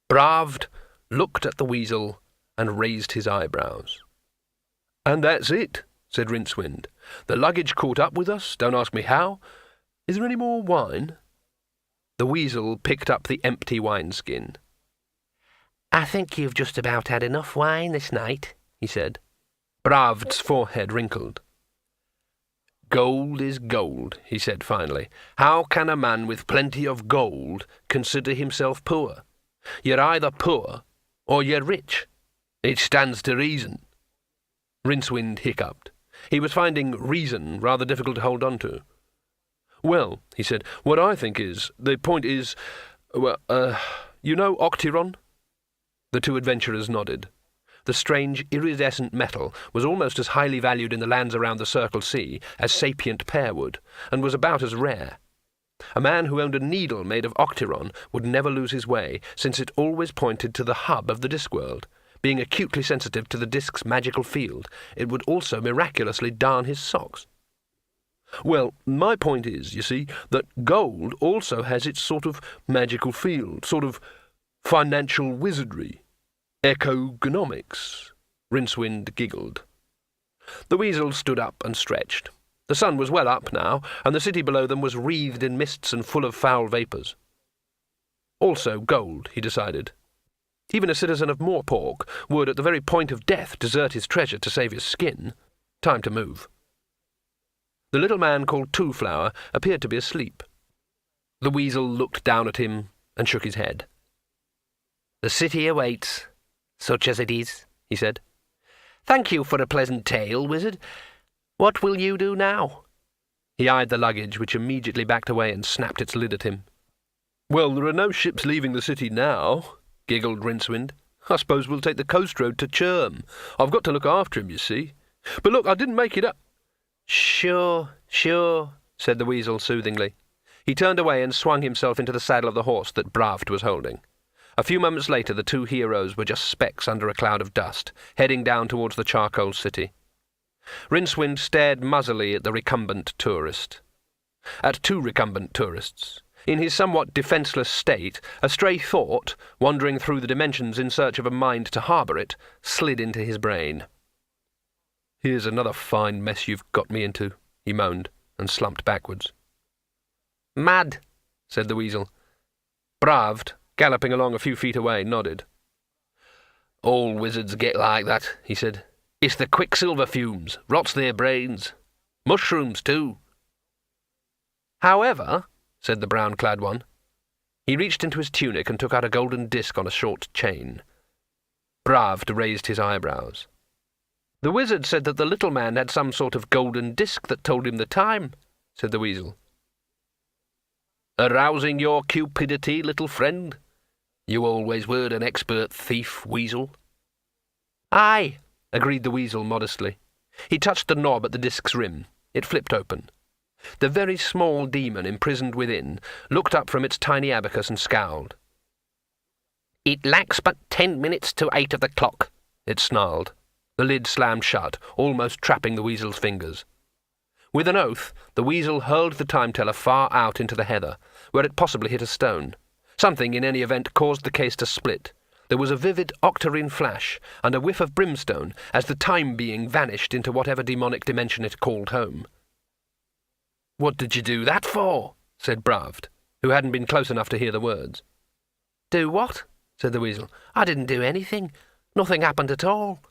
Bravd looked at the weasel and raised his eyebrows. "And that's it," said Rincewind. "The luggage caught up with us, don't ask me how. Is there any more wine?" The weasel picked up the empty wineskin. "I think you've just about had enough wine this night," he said. Bravd's forehead wrinkled. "Gold is gold," he said finally. "How can a man with plenty of gold consider himself poor? You're either poor or you're rich. It stands to reason." Rincewind hiccuped. He was finding reason rather difficult to hold on to. "Well," he said, "what I think is, the point is, you know Octyron?" The two adventurers nodded. The strange, iridescent metal was almost as highly valued in the lands around the Circle Sea as sapient pearwood, and was about as rare. A man who owned a needle made of Octyron would never lose his way, since it always pointed to the hub of the Discworld. Being acutely sensitive to the Disc's magical field, it would also miraculously darn his socks. "Well, my point is, you see, that gold also has its sort of magical field, sort of financial wizardry. Economics." Rincewind giggled. The weasel stood up and stretched. The sun was well up now, and the city below them was wreathed in mists and full of foul vapours. Also gold, he decided. Even a citizen of Morpork would, at the very point of death, desert his treasure to save his skin. Time to move. The little man called Twoflower appeared to be asleep. The weasel looked down at him and shook his head. "The city awaits, such as it is," he said. "Thank you for a pleasant tale, wizard. What will you do now?" He eyed the luggage, which immediately backed away and snapped its lid at him. "Well, there are no ships leaving the city now," giggled Rincewind. "I suppose we'll take the coast road to Churm. I've got to look after him, you see. But look, I didn't make it up." Sure, said the weasel soothingly. He turned away and swung himself into the saddle of the horse that Bravd was holding. A few moments later the two heroes were just specks under a cloud of dust, heading down towards the charcoal city. Rincewind stared muzzily at the recumbent tourist. At two recumbent tourists. In his somewhat defenceless state, a stray thought, wandering through the dimensions in search of a mind to harbour it, slid into his brain. "Here's another fine mess you've got me into," he moaned, and slumped backwards. "Mad," said the weasel. Bravd, galloping along a few feet away, nodded. "All wizards get like that," he said. "It's the quicksilver fumes, rots their brains. Mushrooms, too." "However," said the brown-clad one. He reached into his tunic and took out a golden disc on a short chain. Bravd raised his eyebrows. "The wizard said that the little man had some sort of golden disc that told him the time," said the weasel. "Arousing your cupidity, little friend? You always were an expert thief, weasel." "Aye," agreed the weasel modestly. He touched the knob at the disc's rim. It flipped open. The very small demon imprisoned within looked up from its tiny abacus and scowled. "It lacks but 10 minutes to 8 of the clock," it snarled. The lid slammed shut, almost trapping the weasel's fingers. With an oath, the weasel hurled the time-teller far out into the heather, where it possibly hit a stone. Something, in any event, caused the case to split. There was a vivid octarine flash, and a whiff of brimstone, as the time-being vanished into whatever demonic dimension it called home. "What did you do that for?" said Bravd, who hadn't been close enough to hear the words. "Do what?" said the weasel. "I didn't do anything. Nothing happened at all.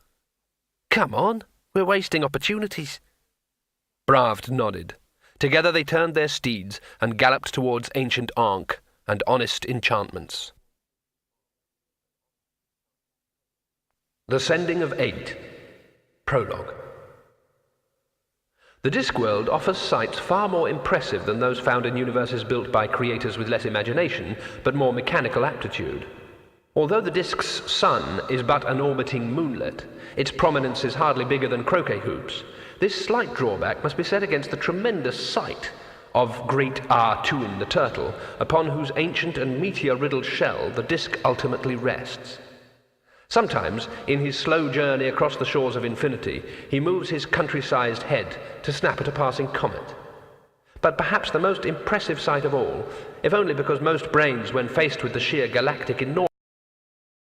Come on, we're wasting opportunities." Bravd nodded. Together they turned their steeds and galloped towards ancient Ankh and honest enchantments. The Sending of 8. Prologue. The Discworld offers sights far more impressive than those found in universes built by creators with less imagination, but more mechanical aptitude. Although the Disc's sun is but an orbiting moonlet, its prominence is hardly bigger than croquet hoops. This slight drawback must be set against the tremendous sight of Great Artoon the Turtle, upon whose ancient and meteor-riddled shell the Disc ultimately rests. Sometimes, in his slow journey across the shores of infinity, he moves his country-sized head to snap at a passing comet. But perhaps the most impressive sight of all, if only because most brains, when faced with the sheer galactic enormity